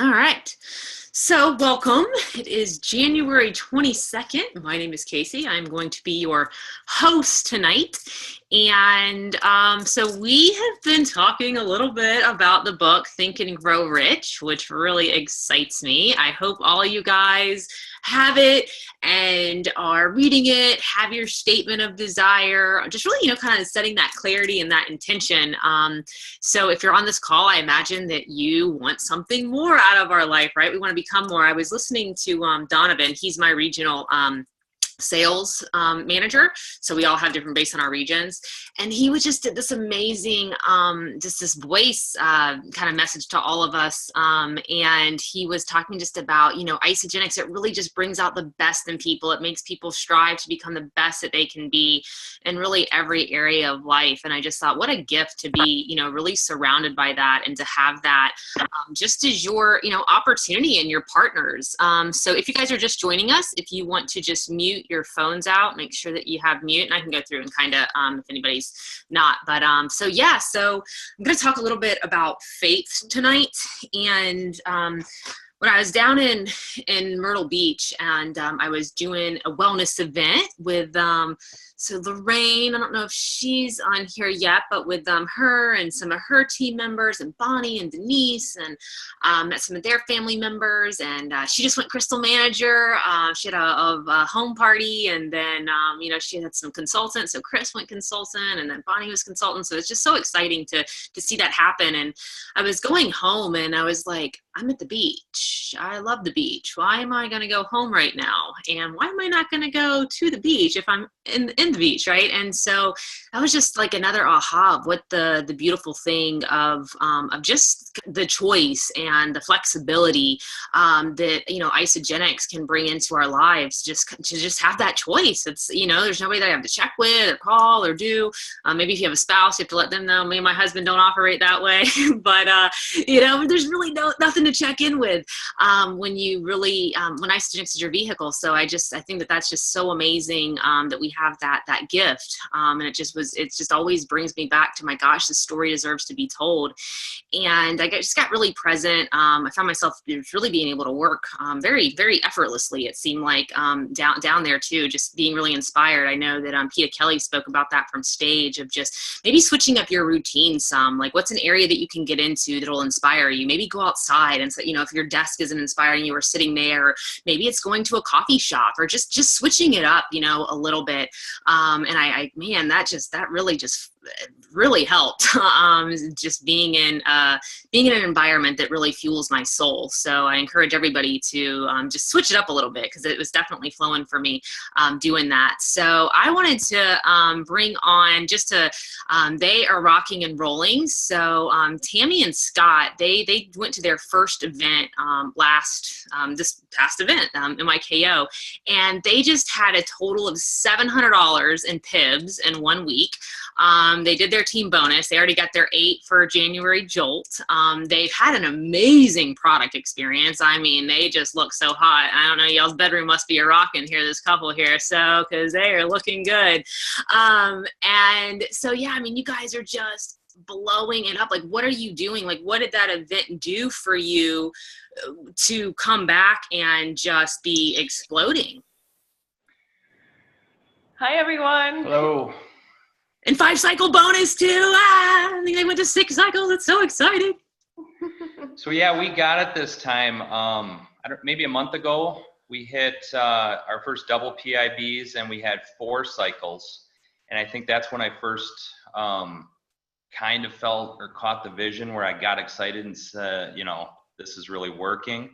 All right. So, welcome. It is January 22nd. My name is Casey. I'm going to be your host tonight. And so, we have been talking a little bit about the book Think and Grow Rich, which really excites me. I hope all you guys have it and are reading it, have your statement of desire, just really, kind of setting that clarity and that intention. So if you're on this call, I imagine that you want something more out of our life, right? We want to become more. I was listening to Donovan. He's my regional sales manager. So we all have different based on our regions. And he was just did this amazing, just this voice kind of message to all of us. And he was talking just about, isogenics. It really just brings out the best in people. It makes people strive to become the best that they can be in really every area of life. And I just thought, what a gift to be, really surrounded by that and to have that just as your, opportunity and your partners. So if you guys are just joining us, if you want to just mute your phones out, make sure that you have mute, and I can go through and kind of if anybody's not, but so I'm going to talk a little bit about faith tonight. And when I was down in Myrtle Beach, and I was doing a wellness event with so Lorraine, I don't know if she's on here yet, but with her and some of her team members, and Bonnie and Denise, and met some of their family members, and she just went crystal manager. She had a home party, and then she had some consultants. So Chris went consultant, and then Bonnie was consultant. So it's just so exciting to see that happen. And I was going home, and I was like, I'm at the beach. I love the beach. Why am I going to go home right now? And why am I not going to go to the beach if I'm in the beach, right? And so that was just like another aha of what the beautiful thing of just the choice and the flexibility that isogenics can bring into our lives. Just to just have that choice. It's there's nobody that I have to check with or call or do. Maybe if you have a spouse, you have to let them know. Me and my husband don't operate that way, but there's really nothing to check in with when you really when isogenics is your vehicle. So I think that that's just so amazing that we have that gift, and it just always brings me back to, my gosh, the story deserves to be told. And I just got really present. I found myself really being able to work very, very effortlessly. It seemed like down there too, just being really inspired. I know that Peta Kelly spoke about that from stage, of just maybe switching up your routine some. Like, what's an area that you can get into that'll inspire you? Maybe go outside, and so if your desk isn't inspiring you, or sitting there, or maybe it's going to a coffee shop, or just switching it up, a little bit. And that really helped. Just being in an environment that really fuels my soul. So I encourage everybody to just switch it up a little bit, because it was definitely flowing for me doing that. So I wanted to bring on they are rocking and rolling. So Tammy and Scott, they went to their first event this past event, NYKO, and they just had a total of $700 in PIBs in 1 week. They did their team bonus. They already got their 8 for January Jolt. They've had an amazing product experience. I mean, they just look so hot. I don't know, y'all's bedroom must be a rockin' here, this couple here, so, because they are looking good. And so, you guys are just blowing it up. Like, what are you doing? Like, what did that event do for you to come back and just be exploding? Hi, everyone. Hello. And 5-cycle bonus too. I think they went to 6 cycles. It's so exciting. So we got it this time. Maybe a month ago, we hit our first double PIBs, and we had 4 cycles. And I think that's when I first kind of felt or caught the vision, where I got excited and said, this is really working.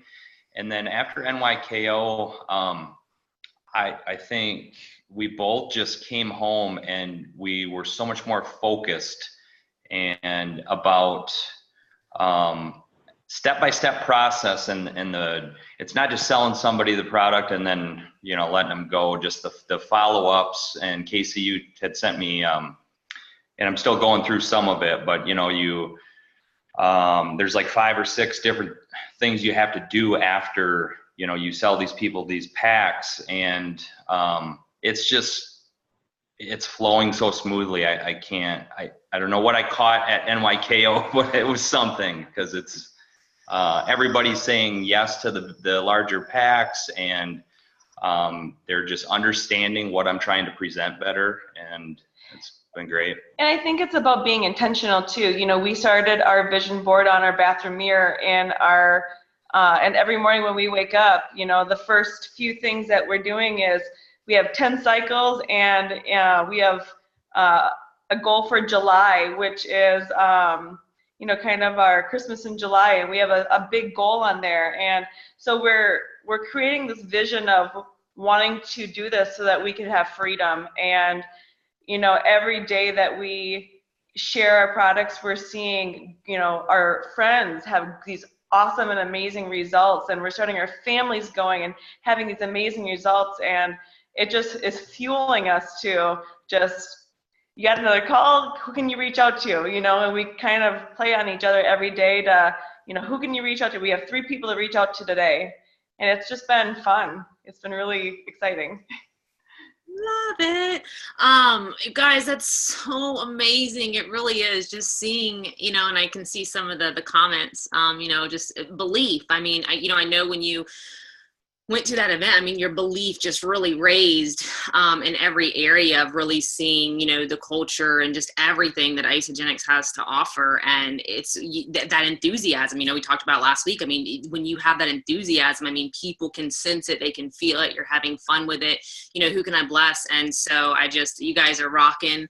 And then after NYKO, I think we both just came home, and we were so much more focused and about step-by-step process, and it's not just selling somebody the product and then letting them go, just the follow-ups. And Casey, you had sent me and I'm still going through some of it, but there's like 5 or 6 different things you have to do after you sell these people these packs, and it's flowing so smoothly. I don't know what I caught at NYKO, but it was something, because everybody's saying yes to the larger packs, and they're just understanding what I'm trying to present better, and it's been great. And I think it's about being intentional too. You know, we started our vision board on our bathroom mirror, and and every morning when we wake up, you know, the first few things that we're doing is we have 10 cycles, and we have a goal for July, which is you know, kind of our Christmas in July, and we have a big goal on there. And so we're creating this vision of wanting to do this so that we can have freedom. And you know, every day that we share our products, we're seeing, you know, our friends have these awesome and amazing results, and we're starting our families going and having these amazing results, and it just is fueling us to just, you got another call, who can you reach out to, you know, and we kind of play on each other every day to, you know, who can you reach out to? We have 3 people to reach out to today, and it's just been fun. It's been really exciting. Love it. You guys, that's so amazing. It really is, just seeing, you know, and I can see some of the comments, you know, just belief. I mean, I know when you went to that event, I mean, your belief just really raised in every area of really seeing, you know, the culture and just everything that Isagenix has to offer. And it's that enthusiasm, you know, we talked about last week. I mean, when you have that enthusiasm, I mean, people can sense it, they can feel it, you're having fun with it, you know, who can I bless? And so you guys are rocking.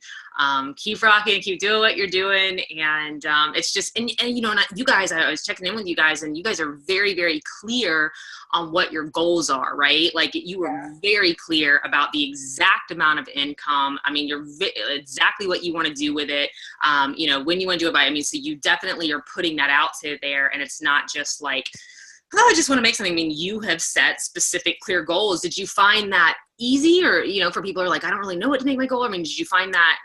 Keep rocking, keep doing what you're doing. And it's just, and you know, you guys, I was checking in with you guys, and you guys are very, very clear on what your goals are, right? Like, you were very clear about the exact amount of income. I mean, you're exactly what you want to do with it. You know, when you want to do it by, I mean, so you definitely are putting that out to there, and it's not just like, oh, I just want to make something. I mean, you have set specific, clear goals. Did you find that easy? Or, you know, for people who are like, I don't really know what to make my goal. I mean, did you find that,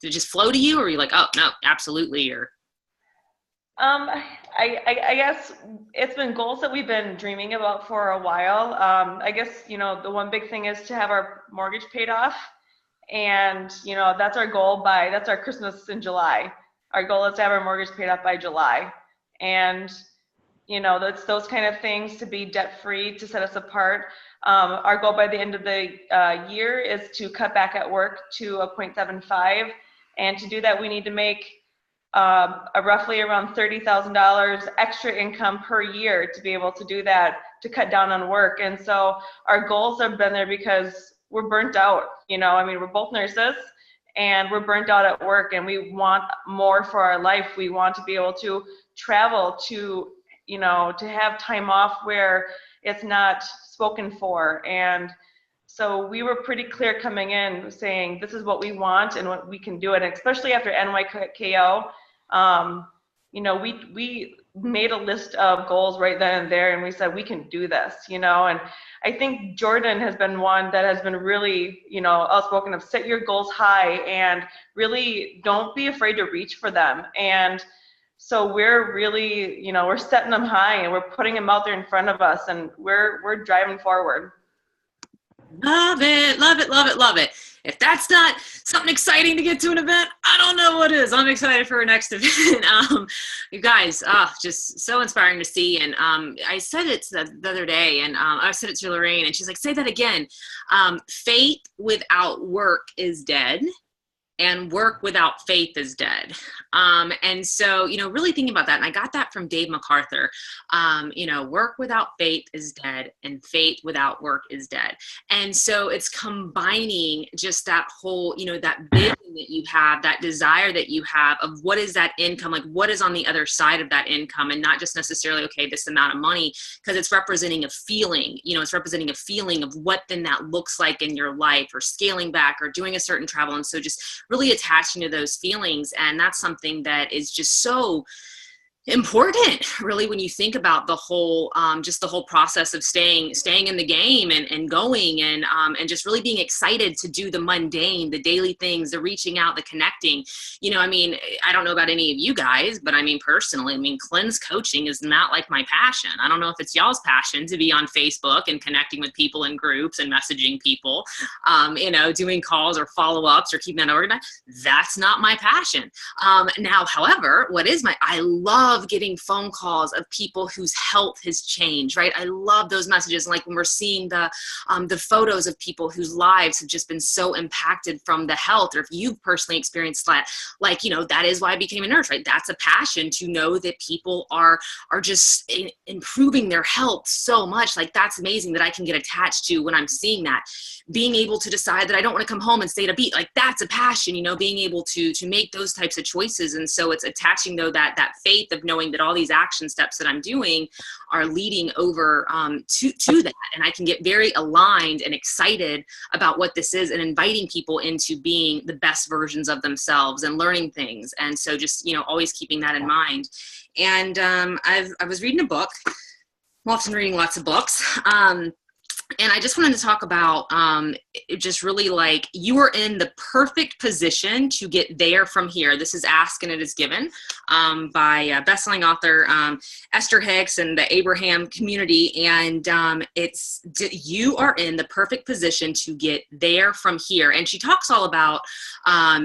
did it just flow to you, or are you like, oh, no, absolutely? Or I guess it's been goals that we've been dreaming about for a while. I guess, you know, the one big thing is to have our mortgage paid off. And, you know, that's our goal that's our Christmas in July. Our goal is to have our mortgage paid off by July. And, you know, that's those kind of things, to be debt free, to set us apart. Our goal by the end of the year is to cut back at work to a 0.75. And to do that, we need to make roughly around $30,000 extra income per year to be able to do that, to cut down on work. And so our goals have been there because we're burnt out. You know, I mean, we're both nurses, and we're burnt out at work, and we want more for our life. We want to be able to travel, to, you know, to have time off where it's not spoken for. And so we were pretty clear coming in, saying this is what we want and what we can do it. And especially after NYKO, you know, we made a list of goals right then and there, and we said we can do this, you know. And I think Jordan has been one that has been really, you know, outspoken of set your goals high and really don't be afraid to reach for them. And so we're really, you know, we're setting them high, and we're putting them out there in front of us, and we're driving forward. Love it, love it, love it, love it. If that's not something exciting to get to an event, I don't know what is. I'm excited for our next event. You guys, just so inspiring to see. And I said it the other day, and I said it to Lorraine, and she's like, say that again. Faith without work is dead, and work without faith is dead. And so, you know, really thinking about that, and I got that from Dave MacArthur, you know, work without faith is dead, and faith without work is dead. And so it's combining just that whole, you know, that vision that you have, that desire that you have of what is that income, like what is on the other side of that income, and not just necessarily, okay, this amount of money, because it's representing a feeling, you know, it's representing a feeling of what then that looks like in your life, or scaling back, or doing a certain travel. And so just really attaching to those feelings. And that's something that is just so important, really, when you think about the whole, just the whole process of staying in the game and going and just really being excited to do the mundane, the daily things, the reaching out, the connecting. You know, I mean, I don't know about any of you guys, but I mean, personally, I mean, cleanse coaching is not like my passion. I don't know if it's y'all's passion to be on Facebook and connecting with people in groups and messaging people, you know, doing calls or follow-ups or keeping that organized. That's not my passion. Now, however, what is I love love getting phone calls of people whose health has changed, right? I love those messages. Like when we're seeing the photos of people whose lives have just been so impacted from the health, or if you've personally experienced that, like, you know, that is why I became a nurse, right? That's a passion to know that people are just improving their health so much. Like, that's amazing that I can get attached to when I'm seeing that. Being able to decide that I don't want to come home and stay at a beat, like that's a passion, you know, being able to make those types of choices. And so it's attaching though that faith of knowing that all these action steps that I'm doing are leading over to that. And I can get very aligned and excited about what this is, and inviting people into being the best versions of themselves and learning things. And so just, you know, always keeping that in mind. And I was reading a book. I'm often reading lots of books. And I just wanted to talk about just really like, you are in the perfect position to get there from here. This is Ask and It Is Given by bestselling author Esther Hicks and the Abraham community. And you are in the perfect position to get there from here. And she talks all about,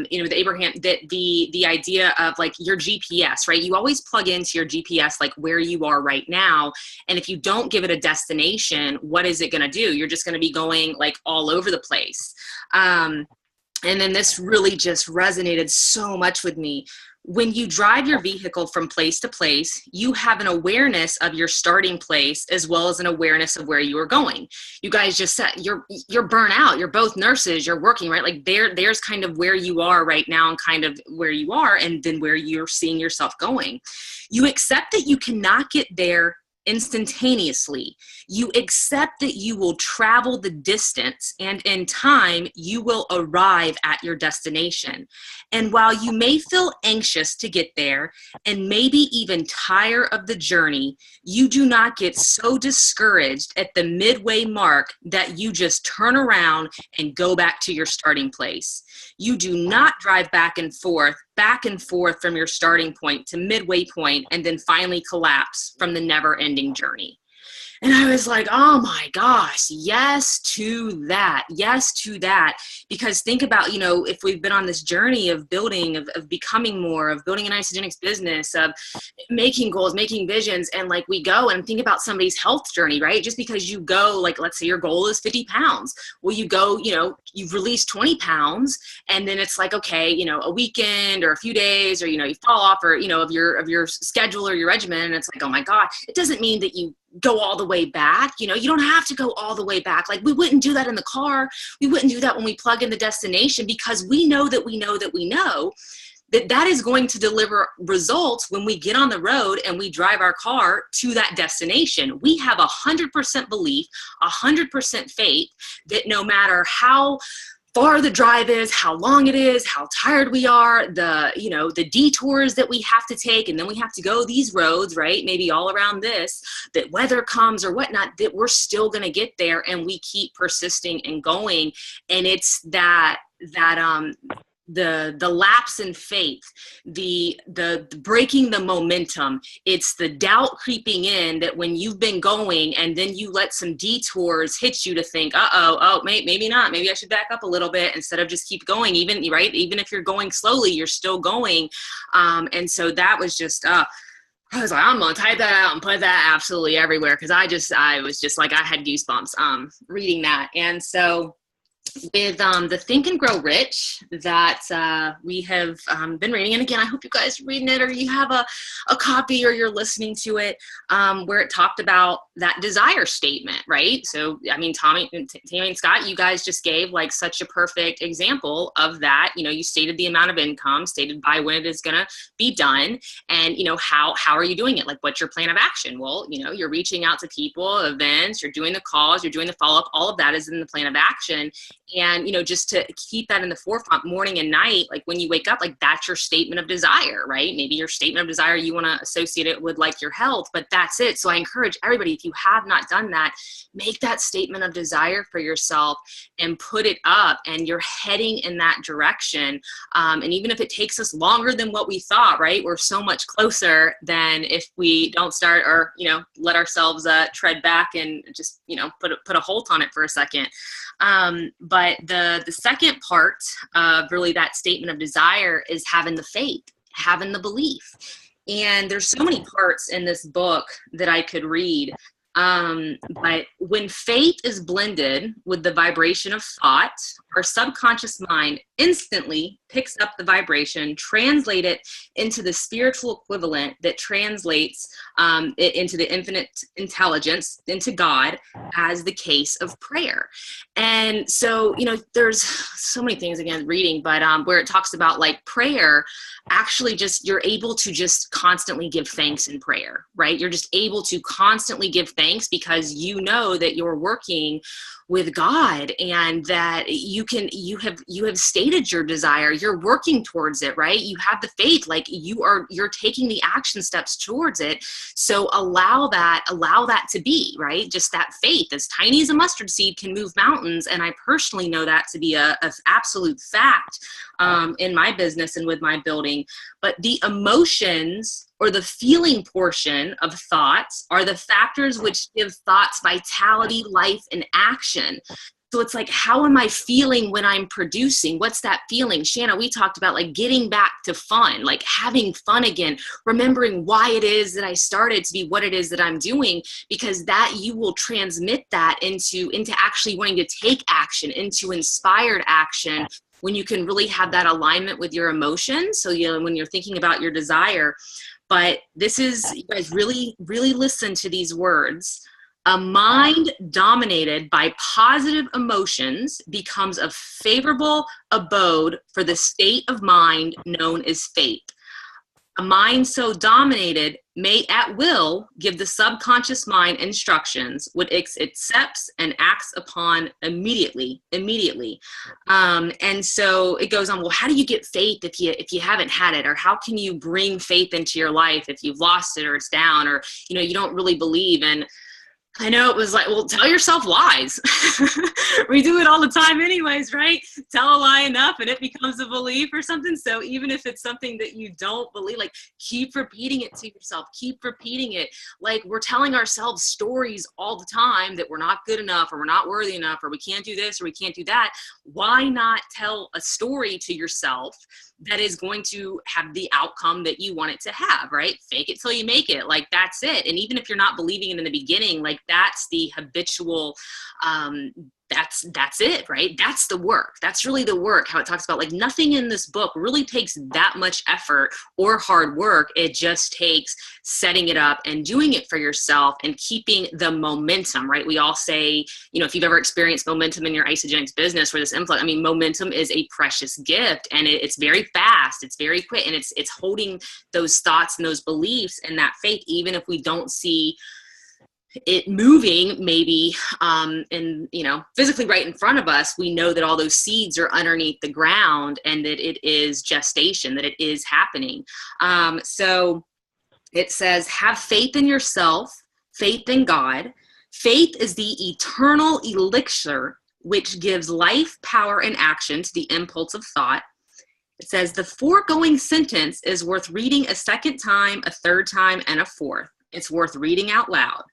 you know, the Abraham, the idea of like your GPS, right? You always plug into your GPS, like where you are right now. And if you don't give it a destination, what is it going to do? You're just going to be going like all over the place. And then this really just resonated so much with me. When you drive your vehicle from place to place, you have an awareness of your starting place as well as an awareness of where you are going. You guys just said you're burnt out. You're both nurses. You're working, right? Like there's kind of where you are right now and kind of where you are, and then where you're seeing yourself going. You accept that you cannot get there instantaneously. You accept that you will travel the distance, and in time you will arrive at your destination. And while you may feel anxious to get there and maybe even tire of the journey, you do not get so discouraged at the midway mark that you just turn around and go back to your starting place. You do not drive back and forth from your starting point to midway point and then finally collapse from the never-ending journey. And I was like, oh my gosh, yes to that. Yes to that. Because think about, you know, if we've been on this journey of building, of becoming more, of building an Isagenix business, of making goals, making visions, and like we go and think about somebody's health journey, right? Just because you go, like, let's say your goal is 50 pounds. Well, you go, you know, you've released 20 pounds, and then it's like, okay, you know, a weekend or a few days, or, you know, you fall off, or, you know, of your schedule or your regimen. And it's like, oh my God, it doesn't mean that you go all the way back. You know, you don't have to go all the way back. Like, we wouldn't do that in the car. We wouldn't do that when we plug in the destination, because we know that that is going to deliver results when we get on the road and we drive our car to that destination. We have 100% belief, 100% faith that no matter how far the drive is, how long it is, how tired we are, the detours that we have to take, and then we have to go these roads, right? Maybe all around this, that weather comes or whatnot, that we're still going to get there, and we keep persisting and going. And it's the lapse in faith, the breaking the momentum. It's the doubt creeping in, that when you've been going and then you let some detours hit you to think, maybe not, maybe I should back up a little bit instead of just keep going, even if you're going slowly, you're still going. And so that was just, I was like, I'm going to type that out and put that absolutely everywhere. Cause I was just like, I had goosebumps, reading that. And so with the Think and Grow Rich that we have been reading, and again, I hope you guys are reading it, or you have a copy, or you're listening to it, where it talked about that desire statement, right? So, I mean, Tammy and Scott, you guys just gave like such a perfect example of that. You know, you stated the amount of income, stated by when it is going to be done, and, you know, how are you doing it? Like, what's your plan of action? Well, you know, you're reaching out to people, events, you're doing the calls, you're doing the follow-up, all of that is in the plan of action. And, you know, just to keep that in the forefront morning and night, like when you wake up, like that's your statement of desire, right? Maybe your statement of desire, you want to associate it with like your health, but that's it. So I encourage everybody, if you have not done that, make that statement of desire for yourself and put it up, and you're heading in that direction. And even if it takes us longer than what we thought, right? We're so much closer than if we don't start, or, you know, let ourselves tread back and just, you know, put a halt on it for a second. But the second part of really that statement of desire is having the faith, having the belief. And there's so many parts in this book that I could read. But when faith is blended with the vibration of thought, our subconscious mind instantly picks up the vibration, translate it into the spiritual equivalent that translates it into the infinite intelligence, into God, as the case of prayer. And so, there's so many things, again, reading, but where it talks about like prayer, actually just, you're able to just constantly give thanks in prayer, right? You're just able to constantly give thanks because you know that you're working with God, and that you have stated your desire, you're working towards it, right? You have the faith, like you're taking the action steps towards it. So allow that to be, right? Just that faith, as tiny as a mustard seed, can move mountains. And I personally know that to be a absolute fact in my business and with my building. But the emotions, or the feeling portion of thoughts, are the factors which give thoughts vitality, life, and action. So it's like, how am I feeling when I'm producing? What's that feeling? Shanna, we talked about like getting back to fun, like having fun again, remembering why it is that I started to be what it is that I'm doing, because that you will transmit that into actually wanting to take action, into inspired action, when you can really have that alignment with your emotions. So, when you're thinking about your desire. But this is, you guys really, really listen to these words. A mind dominated by positive emotions becomes a favorable abode for the state of mind known as faith. A mind so dominated may at will give the subconscious mind instructions, which it accepts and acts upon immediately. And so it goes on, well, how do you get faith if you haven't had it? Or how can you bring faith into your life if you've lost it, or it's down, or, you don't really believe? And I know it was like, well, tell yourself lies. We do it all the time anyways, right? Tell a lie enough and it becomes a belief or something. So even if it's something that you don't believe, like, keep repeating it to yourself, keep repeating it. Like, we're telling ourselves stories all the time that we're not good enough, or we're not worthy enough, or we can't do this, or we can't do that. Why not tell a story to yourself that is going to have the outcome that you want it to have, right? Fake it till you make it. Like, that's it. And even if you're not believing it in the beginning, like, that's the habitual, that's it, right? That's the work. That's really the work. How it talks about, like, nothing in this book really takes that much effort or hard work. It just takes setting it up and doing it for yourself and keeping the momentum, right? We all say, if you've ever experienced momentum in your Isagenix business or this influx, momentum is a precious gift, and it's very fast. It's very quick. And it's holding those thoughts and those beliefs and that faith, even if we don't see it moving maybe and physically right in front of us, we know that all those seeds are underneath the ground, and that it is gestation, that it is happening. So it says, have faith in yourself, faith in God. Faith is the eternal elixir which gives life, power, and action to the impulse of thought. It says the foregoing sentence is worth reading a second time, a third time, and a fourth. It's worth reading out loud.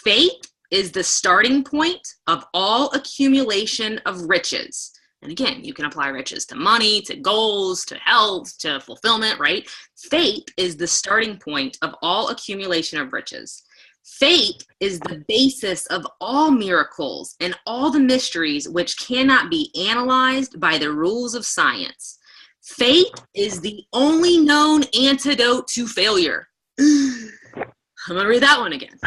Faith is the starting point of all accumulation of riches. And again, you can apply riches to money, to goals, to health, to fulfillment, right? Faith is the starting point of all accumulation of riches. Faith is the basis of all miracles and all the mysteries which cannot be analyzed by the rules of science. Faith is the only known antidote to failure. I'm going to read that one again.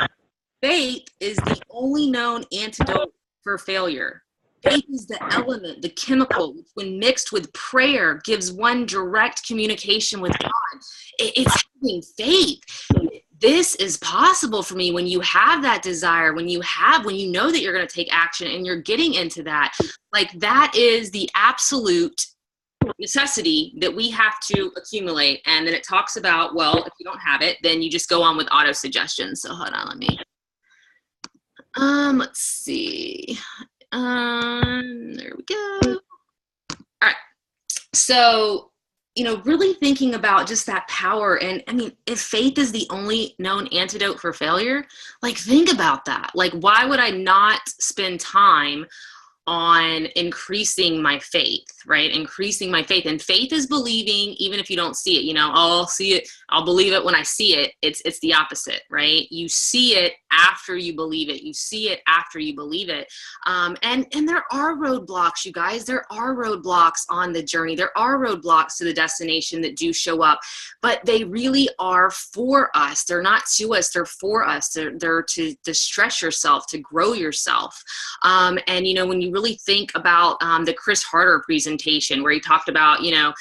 Faith is the only known antidote for failure. Faith is the element, the chemical, which when mixed with prayer gives one direct communication with God. It's having faith. This is possible for me when you have that desire, when you know that you're going to take action and you're getting into that. Like, that is the absolute necessity that we have to accumulate. And then it talks about, well, if you don't have it, then you just go on with auto suggestions. So hold on, let me. Let's see. There we go. All right. So, really thinking about just that power. And if faith is the only known antidote for failure, like, think about that. Like, why would I not spend time on increasing my faith, right? Increasing my faith. And faith is believing even if you don't see it. You know, I'll see it, I'll believe it when I see it. It's the opposite, right? You see it after you believe it. You see it after you believe it. And there are roadblocks, you guys. There are roadblocks on the journey. There are roadblocks to the destination that do show up, but they really are for us. They're not to us. They're for us. They're to stretch yourself, to grow yourself. And, you know, when you really think about the Chris Harder presentation where he talked about, you know,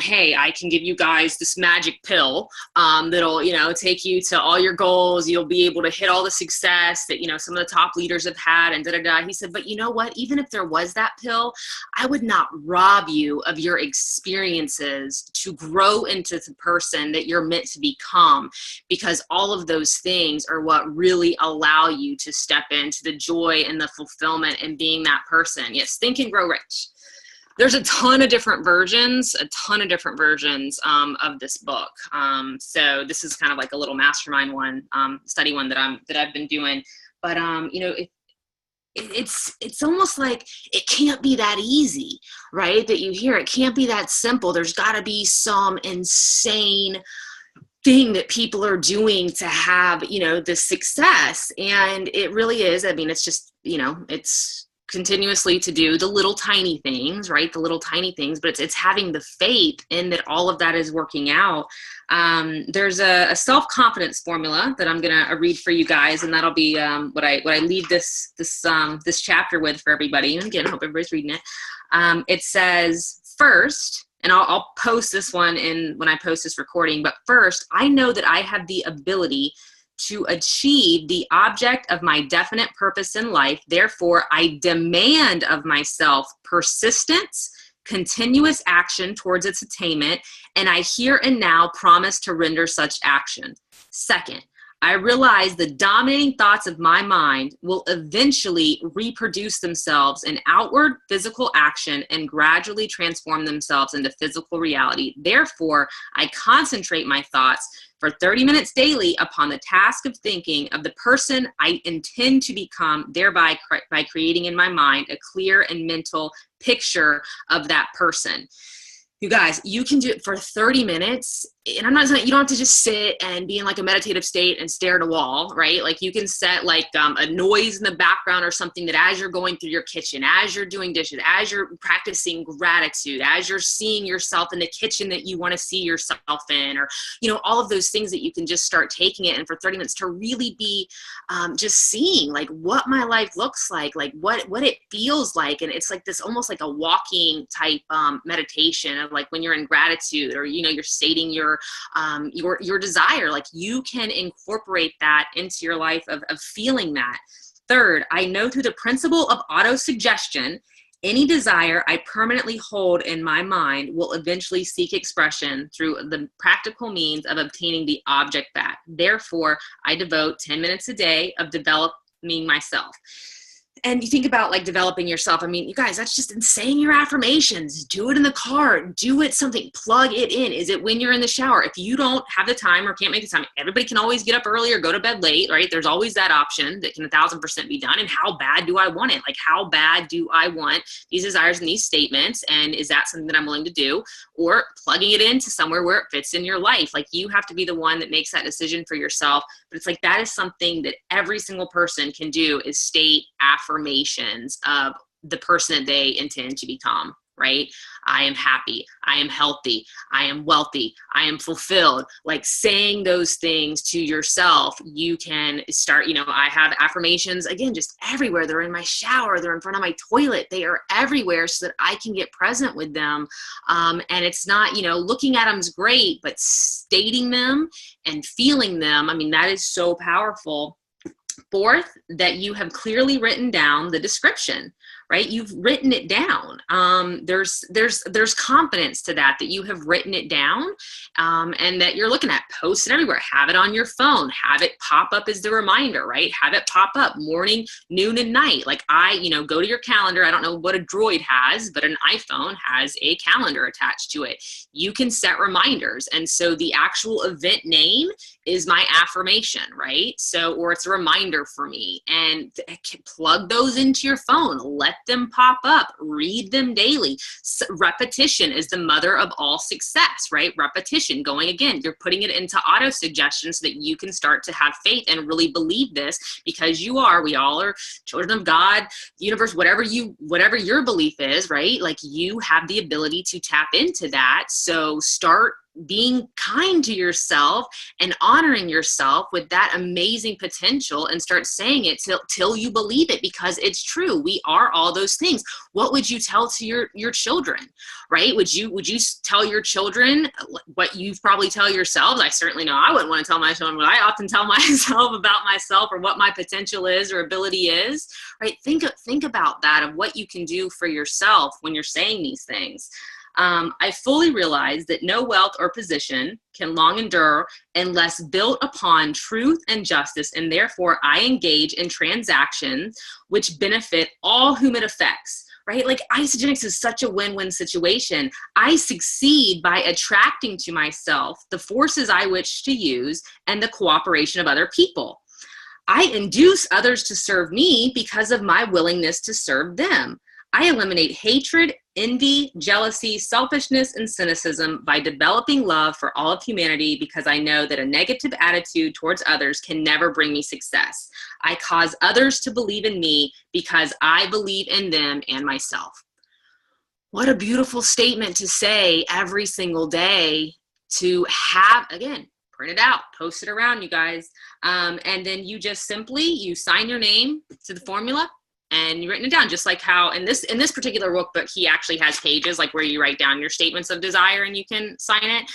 hey, I can give you guys this magic pill that'll, you know, take you to all your goals. You'll be able to hit all the success that, you know, some of the top leaders have had and da-da-da. He said, but you know what? Even if there was that pill, I would not rob you of your experiences to grow into the person that you're meant to become, because all of those things are what really allow you to step into the joy and the fulfillment and being that person. Yes, Think and Grow Rich. There's a ton of different versions of this book. So this is kind of like a little mastermind one, study one that I've been doing. But you know, it's almost like it can't be that easy, right? That you hear it can't be that simple. There's got to be some insane thing that people are doing to have, you know, the success. And it really is. I mean, it's just, you know, it's continuously to do the little tiny things, right? The little tiny things, but it's having the faith in that all of that is working out. There's a self-confidence formula that I'm going to read for you guys. And that'll be what I leave this chapter with for everybody. And again, I hope everybody's reading it. It says, first, and I'll post this one when I post this recording, but first, I know that I have the ability to achieve the object of my definite purpose in life. Therefore, I demand of myself persistence, continuous action towards its attainment, and I here and now promise to render such action. Second, I realize the dominating thoughts of my mind will eventually reproduce themselves in outward physical action and gradually transform themselves into physical reality. Therefore, I concentrate my thoughts for 30 minutes daily upon the task of thinking of the person I intend to become, thereby by creating in my mind a clear and mental picture of that person. You guys, you can do it for 30 minutes. And I'm not saying you don't have to just sit and be in like a meditative state and stare at a wall, right? Like you can set like a noise in the background or something that as you're going through your kitchen, as you're doing dishes, as you're practicing gratitude, as you're seeing yourself in the kitchen that you want to see yourself in, or, you know, all of those things that you can just start taking it and for 30 minutes to really be just seeing like what my life looks like what it feels like. And it's like this almost like a walking type meditation of like when you're in gratitude or, you know, you're stating your desire, like you can incorporate that into your life of feeling that. Third, I know through the principle of auto-suggestion, any desire I permanently hold in my mind will eventually seek expression through the practical means of obtaining the object back. Therefore, I devote 10 minutes a day of developing myself. And you think about like developing yourself. I mean, you guys, that's just in saying your affirmations. Do it in the car. Do it something. Plug it in. Is it when you're in the shower? If you don't have the time or can't make the time, everybody can always get up early or go to bed late, right? There's always that option that can 1,000% be done. And how bad do I want it? Like, how bad do I want these desires and these statements? And is that something that I'm willing to do? Or plugging it into somewhere where it fits in your life. Like, you have to be the one that makes that decision for yourself. But it's like, that is something that every single person can do, is state affirmations of the person that they intend to become, right? I am happy. I am healthy. I am wealthy. I am fulfilled. Like, saying those things to yourself, you can start, you know, I have affirmations, again, just everywhere. They're in my shower. They're in front of my toilet. They are everywhere so that I can get present with them. And it's not, you know, looking at them is great, but stating them and feeling them, I mean, that is so powerful. Fourth, that you have clearly written down the description, right? You've written it down. There's confidence to that you have written it down, and that you're looking at. Post it everywhere. Have it on your phone. Have it pop up as the reminder, right? Have it pop up morning, noon, and night. Like, go to your calendar. I don't know what a Droid has, but an iPhone has a calendar attached to it. You can set reminders. And so the actual event name is my affirmation, right? So, or it's a reminder for me, and plug those into your phone. Let them pop up, read them daily. Repetition is the mother of all success, right? Repetition, going again, you're putting it into auto suggestion so that you can start to have faith and really believe this, because we all are children of God, the universe, whatever your belief is, right? Like, you have the ability to tap into that. So start being kind to yourself and honoring yourself with that amazing potential, and start saying it till you believe it, because it's true. We are all those things. What would you tell to your children, right? Would you tell your children what you probably tell yourselves? I certainly know I wouldn't want to tell my children what I often tell myself about myself, or what my potential is or ability is, right? Think about that, of what you can do for yourself when you're saying these things. I fully realize that no wealth or position can long endure unless built upon truth and justice, and therefore I engage in transactions which benefit all whom it affects, right? Like, Isagenix is such a win-win situation. I succeed by attracting to myself the forces I wish to use and the cooperation of other people. I induce others to serve me because of my willingness to serve them. I eliminate hatred, envy, jealousy, selfishness, and cynicism by developing love for all of humanity, because I know that a negative attitude towards others can never bring me success. I cause others to believe in me because I believe in them and myself. What a beautiful statement to say every single day, to have, again, print it out, post it around, you guys. And then you just you sign your name to the formula, and you've written it down, just like how in this particular workbook, he actually has pages like where you write down your statements of desire and you can sign it.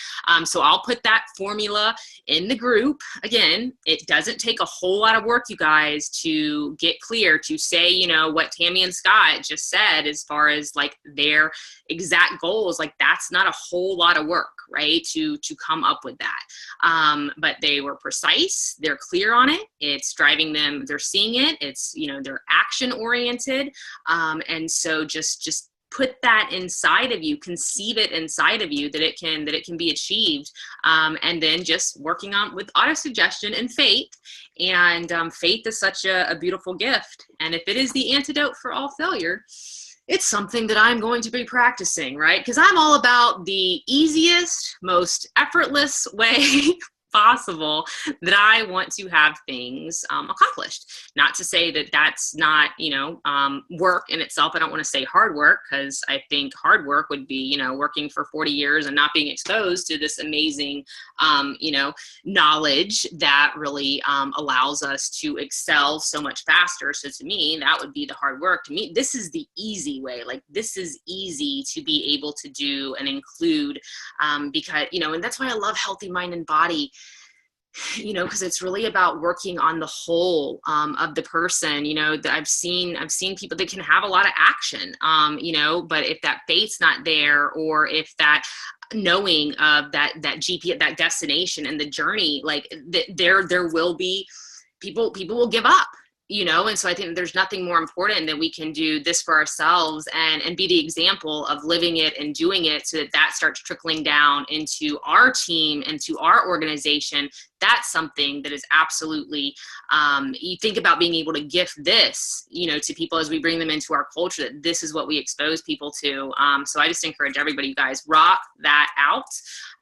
So I'll put that formula in the group. Again, it doesn't take a whole lot of work, you guys, to get clear, to say, what Tammy and Scott just said as far as like their exact goals. Like, that's not a whole lot of work, right, to come up with that. But they were precise, they're clear on it, it's driving them, they're seeing it, it's, they're action oriented. And so just put that inside of you, conceive it inside of you that it can be achieved. And then just working on with auto-suggestion and faith. And faith is such a beautiful gift. And if it is the antidote for all failure, it's something that I'm going to be practicing, right? Because I'm all about the easiest, most effortless way possible that I want to have things accomplished. Not to say that that's not, work in itself. I don't want to say hard work, because I think hard work would be, working for 40 years and not being exposed to this amazing, knowledge that really allows us to excel so much faster. So to me, that would be the hard work. To me, this is the easy way. Like, this is easy to be able to do and include, because, and that's why I love Healthy Mind and Body. Because it's really about working on the whole of the person. That I've seen people that can have a lot of action, but if that faith's not there, or if that knowing of that GP, that destination and the journey, like there will be people will give up. And so I think there's nothing more important than we can do this for ourselves and be the example of living it and doing it, so that starts trickling down into our team, into our organization. That's something that is absolutely, you think about being able to gift this, to people as we bring them into our culture, that this is what we expose people to. So I just encourage everybody, you guys, rock that out.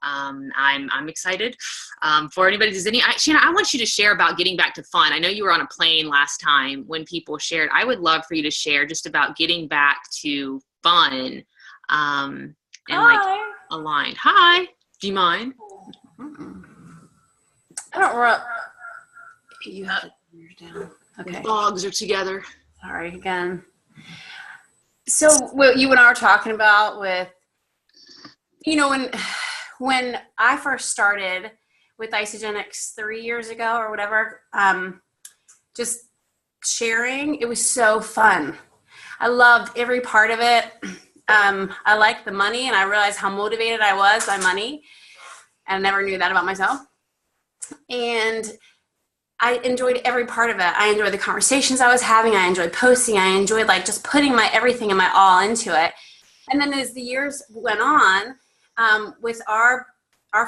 I'm excited for anybody. Shanna, I want you to share about getting back to fun. I know you were on a plane last time when people shared. I would love for you to share just about getting back to fun and like aligned. Hi, do you mind? I don't want. You have to turn yours down. Okay. Dogs are together. Sorry again. So what you and I were talking about with, when I first started with Isagenix 3 years ago or whatever, just sharing, it was so fun. I loved every part of it. I liked the money, and I realized how motivated I was by money. I never knew that about myself. And I enjoyed every part of it. I enjoyed the conversations I was having. I enjoyed posting. I enjoyed just putting my everything and my all into it. And then as the years went on, with our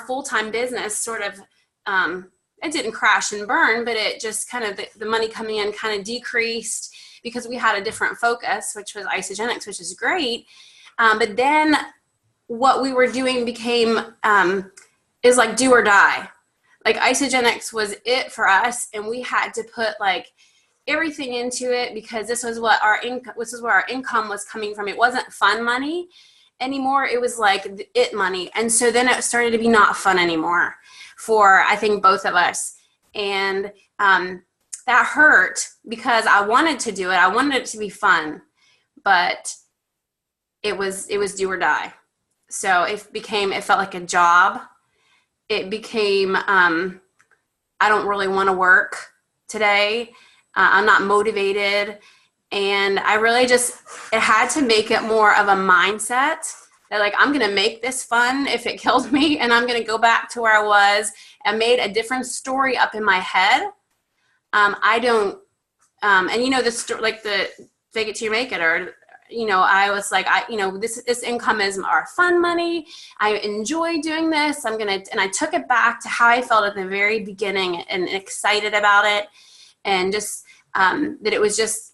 full-time business sort of, it didn't crash and burn, but it just kind of, the money coming in kind of decreased. because we had a different focus, which was Isagenix, which is great. But then what we were doing became, is like do or die. Like Isagenix was it for us, and we had to put like everything into it because this was what our income, this is where our income was coming from. It wasn't fun money anymore. It was like it money. And so then it started to be not fun anymore for, I think, both of us. And that hurt because I wanted to do it. I wanted it to be fun, but it was do or die. So it felt like a job. It became, I don't really want to work today. I'm not motivated. And I really it had to make it more of a mindset that like, I'm going to make this fun if it kills me, and I'm going to go back to where I was and made a different story up in my head. I don't, and you know, like the fake it till you make it, or, you know, I was like, this income is our fun money. I enjoy doing this. And I took it back to how I felt at the very beginning and excited about it. And just, that it was just,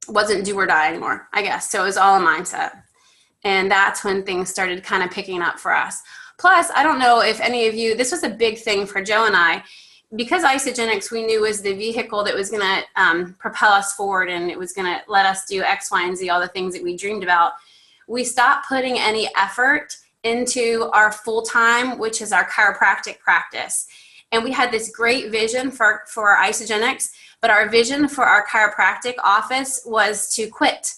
wasn't do or die anymore, I guess. So it was all a mindset. And that's when things started kind of picking up for us. Plus, I don't know if any of you, this was a big thing for Joe and I, because Isagenix we knew was the vehicle that was going to propel us forward, and it was going to let us do X, Y, and Z, all the things that we dreamed about. We stopped putting any effort into our full-time, which is our chiropractic practice. And we had this great vision for Isagenix, but our vision for our chiropractic office was to quit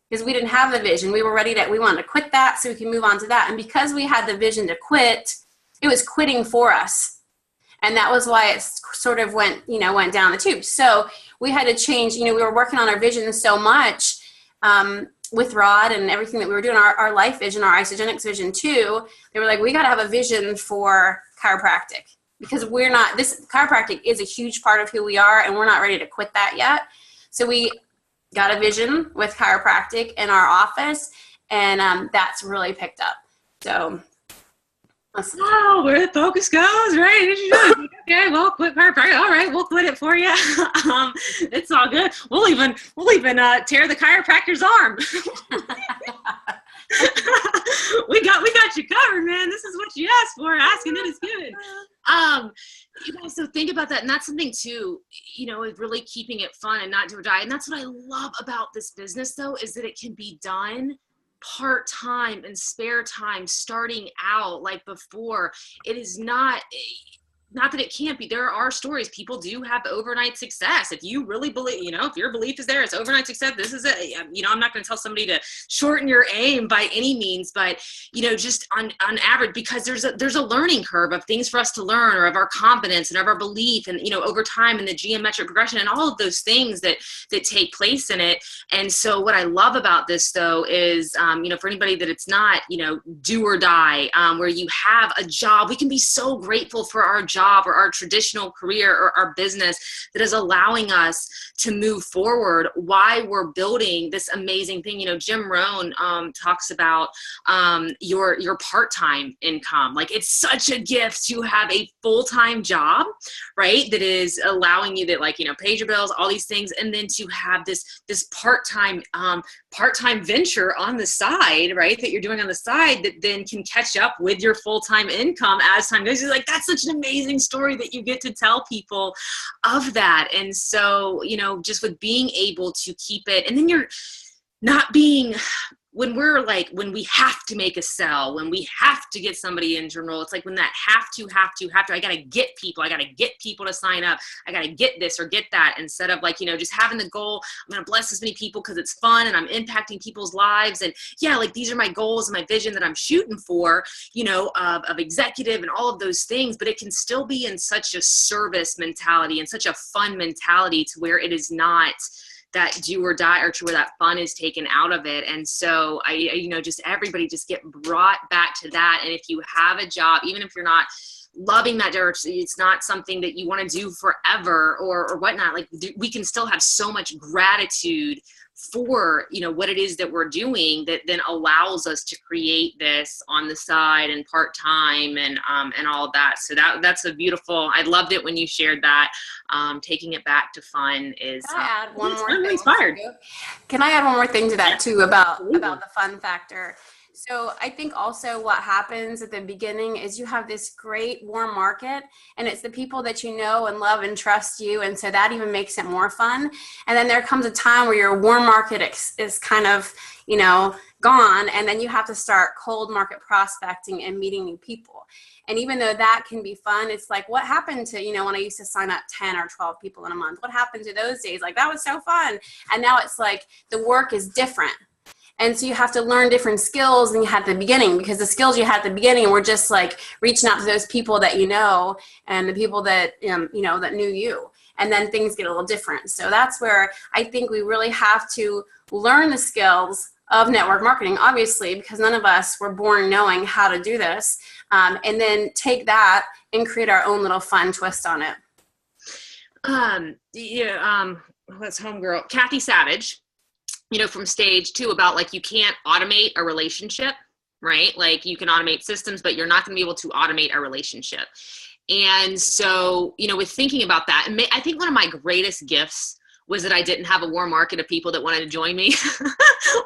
because we didn't have the vision. We wanted to quit that so we can move on to that. And because we had the vision to quit, it was quitting for us. And that was why it sort of went down the tube. So we had to change, we were working on our vision so much with Rod and everything that we were doing, our life vision, our Isagenix vision too. They were like, we got to have a vision for chiropractic. Because this chiropractic is a huge part of who we are, and we're not ready to quit that yet. So we got a vision with chiropractic in our office, and that's really picked up. So, where the focus goes, right? Okay, well, quit chiropractic. All right, we'll quit it for you. It's all good. We'll even tear the chiropractor's arm. we got you covered, man. This is what you asked for. Asking it is good. So think about that. And that's something too, is really keeping it fun and not do or die. And that's what I love about this business though, is that it can be done part-time and spare time starting out like before. It is not that it can't be. There are stories. People do have overnight success. If you really believe, if your belief is there, it's overnight success. This is it. I'm not going to tell somebody to shorten your aim by any means, but, just on average, because there's a learning curve of things for us to learn, or of our confidence and of our belief, and, over time, and the geometric progression and all of those things that take place in it. And so what I love about this though is, for anybody that it's not, do or die, where you have a job, we can be so grateful for our job or our traditional career or our business that is allowing us to move forward while we're building this amazing thing. Jim Rohn talks about your part-time income. Like, it's such a gift to have a full-time job, right? That is allowing you that, pays your bills, all these things, and then to have this part-time venture on the side, right? That you're doing on the side that then can catch up with your full-time income as time goes. It's like, that's such an amazing story that you get to tell people of that. And so, just with being able to keep it, and then you're not being, when we have to make a sell, when we have to get somebody in to enroll, it's like when that have to, I got to get people to sign up. I got to get this or get that, instead of just having the goal, I'm going to bless as many people because it's fun and I'm impacting people's lives. And these are my goals and my vision that I'm shooting for, of executive and all of those things, but it can still be in such a service mentality and such a fun mentality to where it is not that do or die, or to where that fun is taken out of it. And so just everybody just get brought back to that. And if you have a job, even if you're not loving that it's not something that you want to do forever or whatnot. Like we can still have so much gratitude for, you know, what it is that we're doing that then allows us to create this on the side and part-time and all of that. So that's a beautiful, I loved it when you shared that. Taking it back to fun is, Can I add one more I'm thing? inspired. Can I add one more thing to that too about the fun factor? So I think also what happens at the beginning is you have this great warm market, and it's the people that you know and love and trust you. And so that even makes it more fun. And then there comes a time where your warm market is kind of, you know, gone. And then you have to start cold market prospecting and meeting new people. And even though that can be fun, it's like, what happened to, you know, when I used to sign up 10 or 12 people in a month, what happened to those days? Like, that was so fun. And now it's like the work is different. And so you have to learn different skills than you had at the beginning, because the skills you had at the beginning were just like reaching out to those people that you know and the people that, you know, that knew you. And then things get a little different. So that's where I think we really have to learn the skills of network marketing, obviously, because none of us were born knowing how to do this. And then take that and create our own little fun twist on it. What's homegirl? Kathy Savage, you know, from Stage 2 about like, you can't automate a relationship, right? Like you can automate systems, but you're not going to be able to automate a relationship. And so, you know, with thinking about that, I think one of my greatest gifts was that I didn't have a warm market of people that wanted to join me.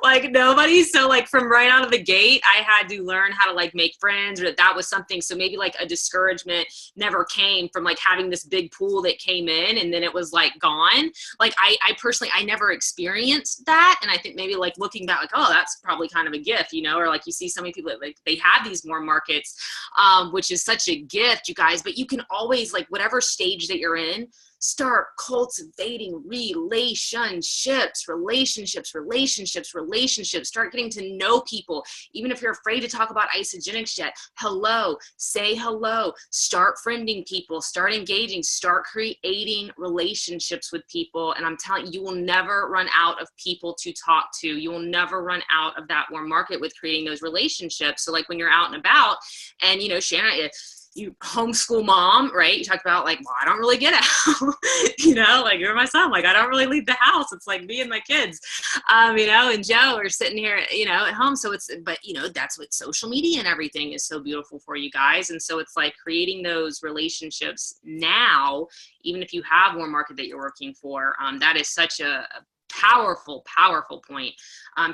Like nobody. So like from right out of the gate, I had to learn how to like make friends, or that was something. So maybe like a discouragement never came from like having this big pool that came in and then it was like gone. Like I personally, I never experienced that. And I think maybe like looking back, like, oh, that's probably kind of a gift, you know, or like you see so many people that like they have these warm markets, which is such a gift, you guys, but you can always like whatever stage that you're in, start cultivating relationships, start getting to know people. Even if you're afraid to talk about Isagenix yet, hello, say hello, start friending people, start engaging, start creating relationships with people. And I'm telling you, you will never run out of people to talk to. You will never run out of that warm market with creating those relationships. So like when you're out and about and, you know, Shanna, you homeschool mom, right? You talked about like, well, I don't really get out, you know, like you're my son, like I don't really leave the house. It's like me and my kids, you know, and Joe are sitting here, you know, at home. So but you know, that's what social media and everything is so beautiful for you guys. And so it's like creating those relationships now, even if you have one market that you're working for, that is such a powerful point,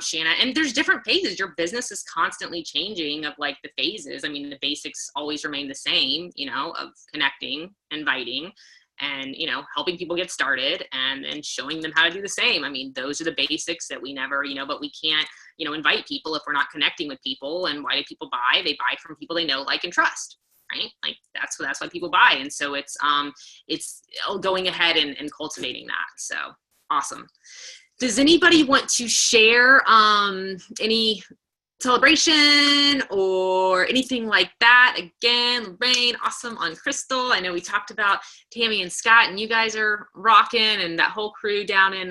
Shanna. And there's different phases. Your business is constantly changing of like the phases. I mean, the basics always remain the same, you know, of connecting, inviting, and, you know, helping people get started and showing them how to do the same. I mean, those are the basics that we never, you know, but we can't, you know, invite people if we're not connecting with people. And why do people buy? They buy from people they know, like, and trust. Right? Like that's why people buy. And so it's going ahead and cultivating that. So awesome. Does anybody want to share any celebration or anything like that? Again, Lorraine, awesome on Crystal. I know we talked about Tammy and Scott, and you guys are rocking, and that whole crew down in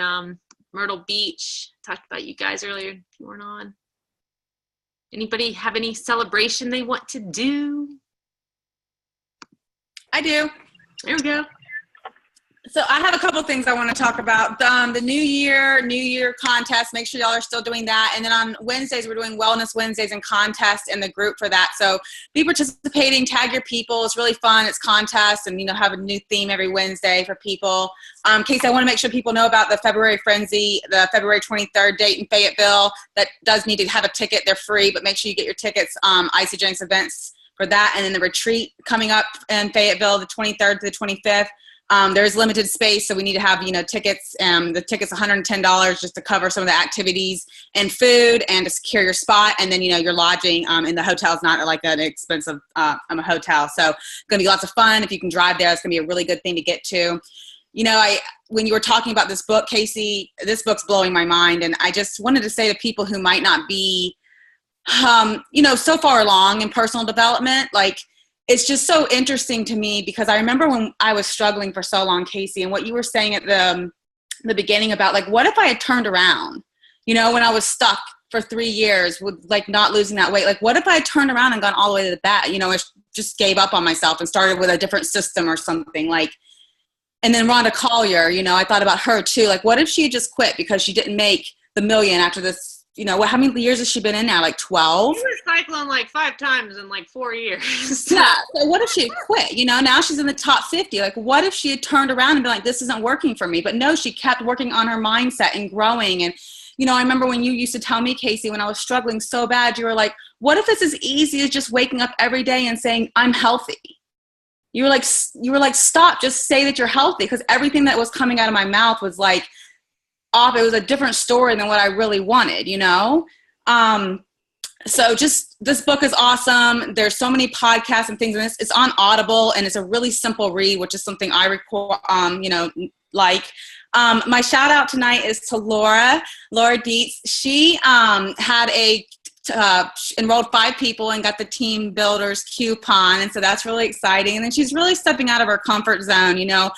Myrtle Beach. Talked about you guys earlier if you weren't on. Anybody have any celebration they want to do? I do. There we go. So I have a couple things I want to talk about. The New Year contest. Make sure y'all are still doing that. And then on Wednesdays, we're doing Wellness Wednesdays and contests in the group for that. So be participating, tag your people. It's really fun. It's contests, and, you know, have a new theme every Wednesday for people. Casey, I want to make sure people know about the February Frenzy, the February 23rd date in Fayetteville. That does need to have a ticket. They're free, but make sure you get your tickets. Isagenix events for that. And then the retreat coming up in Fayetteville, the 23rd to the 25th. There's limited space, so we need to have, you know, tickets. The ticket's $110 just to cover some of the activities and food and to secure your spot. And then, you know, your lodging in the hotel is not like an expensive a hotel. So it's going to be lots of fun. If you can drive there, it's going to be a really good thing to get to. You know, when you were talking about this book, Casey, this book's blowing my mind. And I just wanted to say to people who might not be, you know, so far along in personal development, like, it's just so interesting to me because I remember when I was struggling for so long, Casey, and what you were saying at the beginning about, like, what if I had turned around, you know, when I was stuck for 3 years with like not losing that weight? Like, what if I had turned around and gone all the way to the back, you know, just gave up on myself and started with a different system or something. Like, and then Rhonda Collier, you know, I thought about her too. Like, what if she just quit because she didn't make the million after this? You know, how many years has she been in now? Like 12? She was cycling like 5 times in like 4 years. Yeah. So what if she had quit? You know, now she's in the top 50. Like, what if she had turned around and been like, this isn't working for me? But no, she kept working on her mindset and growing. And, you know, I remember when you used to tell me, Casey, when I was struggling so bad, you were like, what if it's as easy as just waking up every day and saying, I'm healthy? You were like, stop, just say that you're healthy. Because everything that was coming out of my mouth was like, off. It was a different story than what I really wanted, you know? So just, this book is awesome. There's so many podcasts and things in this. It's on Audible and it's a really simple read, which is something I record, you know, like. My shout out tonight is to Laura Dietz. She had enrolled 5 people and got the Team Builders coupon. And so that's really exciting. And then she's really stepping out of her comfort zone, you know.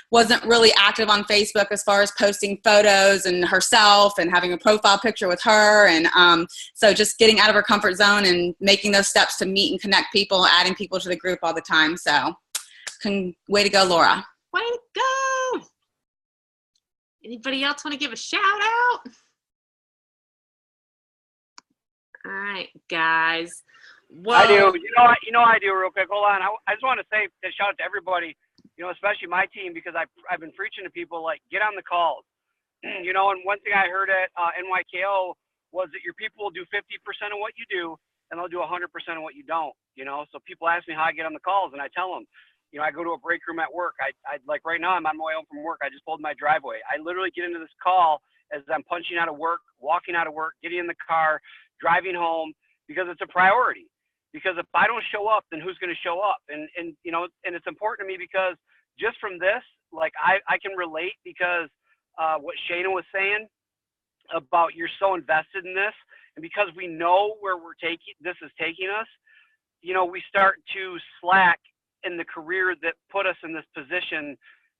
Wasn't really active on Facebook as far as posting photos and herself and having a profile picture with her. And so just getting out of her comfort zone and making those steps to meet and connect people, adding people to the group all the time. So way to go, Laura. Way to go. Anybody else want to give a shout out? All right, guys. Well, I do. You know I do real quick. Hold on. I just want to say a shout out to everybody, you know, especially my team, because I've been preaching to people, like, get on the calls. You know, and one thing I heard at NYKO was that your people will do 50% of what you do, and they'll do 100% of what you don't, you know. So people ask me how I get on the calls, and I tell them, you know, I go to a break room at work. I like right now I'm on my way home from work. I just pulled my driveway. I literally get into this call as I'm punching out of work, walking out of work, getting in the car, driving home, because it's a priority. Because if I don't show up, then who's going to show up? And you know, and it's important to me because just from this, like I can relate, because what Shayna was saying about you're so invested in this, and because we know where this is taking us, you know, we start to slack in the career that put us in this position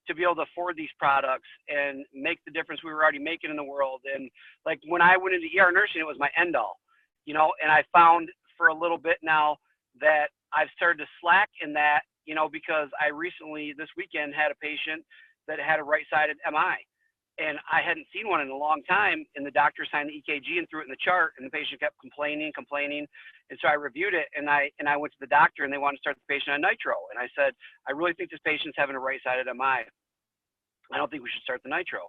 to be able to afford these products and make the difference we were already making in the world. And like when I went into ER nursing, it was my end all, you know, and I found for a little bit now that I've started to slack in that, you know, because I recently this weekend had a patient that had a right-sided MI, and I hadn't seen one in a long time, and the doctor signed the EKG and threw it in the chart, and the patient kept complaining, and so I reviewed it, and I went to the doctor, and they wanted to start the patient on nitro, and I said, I really think this patient's having a right-sided MI. I don't think we should start the nitro.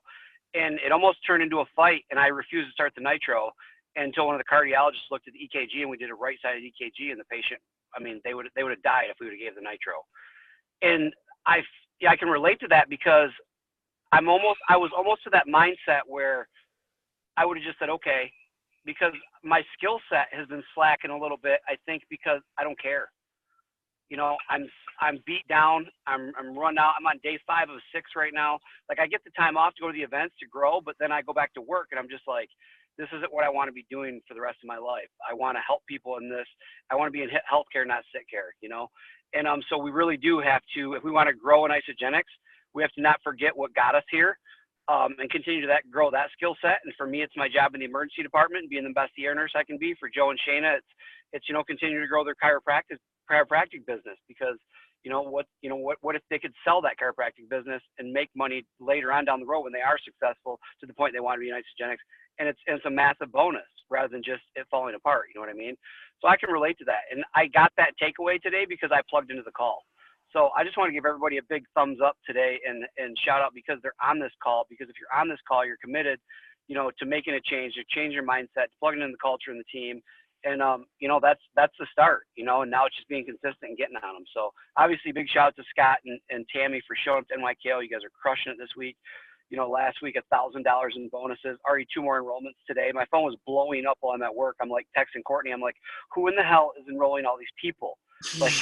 And it almost turned into a fight, and I refused to start the nitro until one of the cardiologists looked at the EKG, and we did a right-sided EKG, and the patient, I mean, they would have died if we would have gave the nitro. And I can relate to that, because I was almost to that mindset where I would have just said, okay, because my skill set has been slacking a little bit, I think, because I don't care. You know, I'm beat down. I'm run out. I'm on day 5 of 6 right now. Like, I get the time off to go to the events to grow, but then I go back to work, and I'm just like, this isn't what I want to be doing for the rest of my life. I want to help people in this. I want to be in healthcare, not sick care, you know? And so we really do have to, if we want to grow in Isogenics, we have to not forget what got us here, and continue to grow that skill set. And for me, it's my job in the emergency department and being the best ER nurse I can be. For Joe and Shayna, it's you know, continue to grow their chiropractic business, because what if they could sell that chiropractic business and make money later on down the road when they are successful to the point they want to be in Isogenics, and it's a massive bonus rather than just it falling apart. You know what I mean? So I can relate to that, and I got that takeaway today because I plugged into the call. So I just want to give everybody a big thumbs up today and shout out because they're on this call. Because if you're on this call, you're committed, you know, to making a change, to change your mindset, to plugging in the culture and the team. And, you know, that's the start, you know, and now it's just being consistent and getting on them. So obviously big shout out to Scott and Tammy for showing up to NYKO. You guys are crushing it this week. You know, last week, $1,000 in bonuses, already 2 more enrollments today. My phone was blowing up while I'm at work. I'm like texting Courtney. I'm like, who in the hell is enrolling all these people? Like,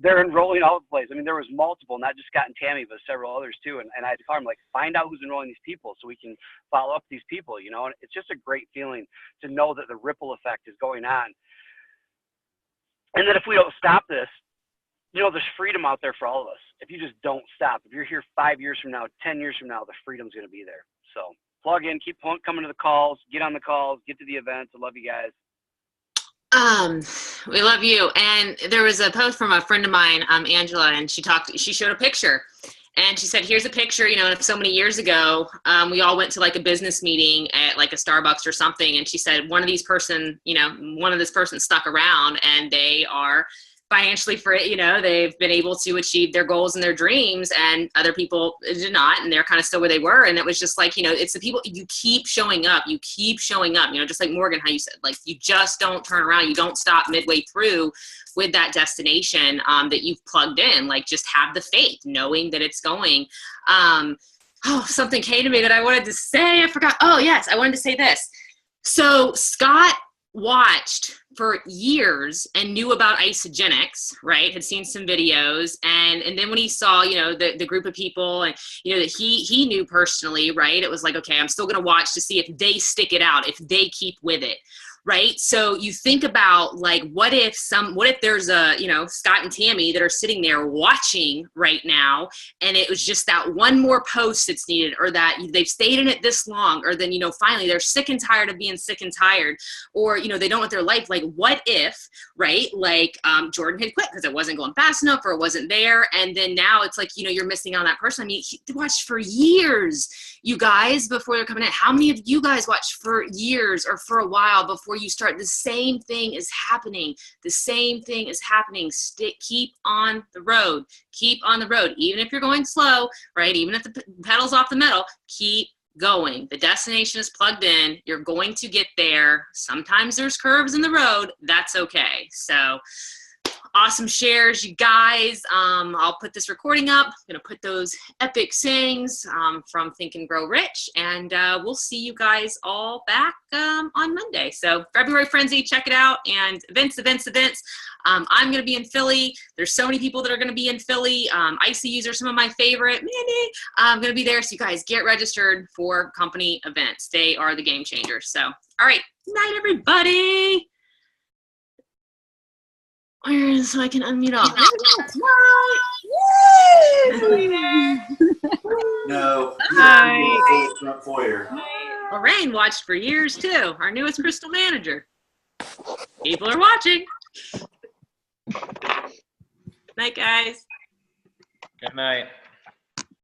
they're enrolling all over the place. I mean, there was multiple, not just Scott and Tammy, but several others too. And I had to call them, like, find out who's enrolling these people so we can follow up these people, you know. And it's just a great feeling to know that the ripple effect is going on. And that if we don't stop this, you know, there's freedom out there for all of us. If you just don't stop, if you're here 5 years from now, 10 years from now, the freedom's going to be there. So plug in, keep coming to the calls, get on the calls, get to the events. I love you guys. We love you. And there was a post from a friend of mine, Angela, and she showed a picture. And she said, here's a picture, so many years ago, we all went to like a business meeting at like a Starbucks or something. And she said, one of this person stuck around, and they are financially free, they've been able to achieve their goals and their dreams, and other people did not, and they're kind of still where they were. And it was just like, it's the people, you keep showing up, just like Morgan, how you said, like, you just don't turn around, you don't stop midway through with that destination that you've plugged in. Like, just have the faith, knowing that it's going. Something came to me that I wanted to say, I forgot. Oh yes, I wanted to say this. So Scott watched for years and knew about Isagenix, right? Had seen some videos, and then when he saw, the group of people, and that he knew personally, right? It was like, okay, I'm still gonna watch to see if they stick it out, if they keep with it. Right. So you think about, like, what if there's Scott and Tammy that are sitting there watching right now, and it was just that one more post that's needed, or that they've stayed in it this long, or then, finally they're sick and tired of being sick and tired, or, they don't want their life. Like, what if, right? Like, Jordan had quit because it wasn't going fast enough, or it wasn't there. And then now it's like, you're missing out on that person. I mean, he watched for years, you guys, before they're coming in. How many of you guys watched for years or for a while before you start? The same thing is happening. Keep on the road. Even if you're going slow, right? Even if the pedal's off the metal, keep going. The destination is plugged in. You're going to get there. Sometimes there's curves in the road. That's okay. So awesome shares, you guys. I'll put this recording up. I'm going to put those epic sayings from Think and Grow Rich, and we'll see you guys all back on Monday. So February Frenzy, check it out. And events. I'm going to be in Philly. There's so many people that are going to be in Philly. ICUs are some of my favorite. Mandy, I'm going to be there. So you guys get registered for company events. They are the game changers. So, all right. Good night, everybody. So I can unmute off. No. Hi. Front foyer. Lorraine watched for years too. Our newest crystal manager. People are watching. Night, guys. Good night.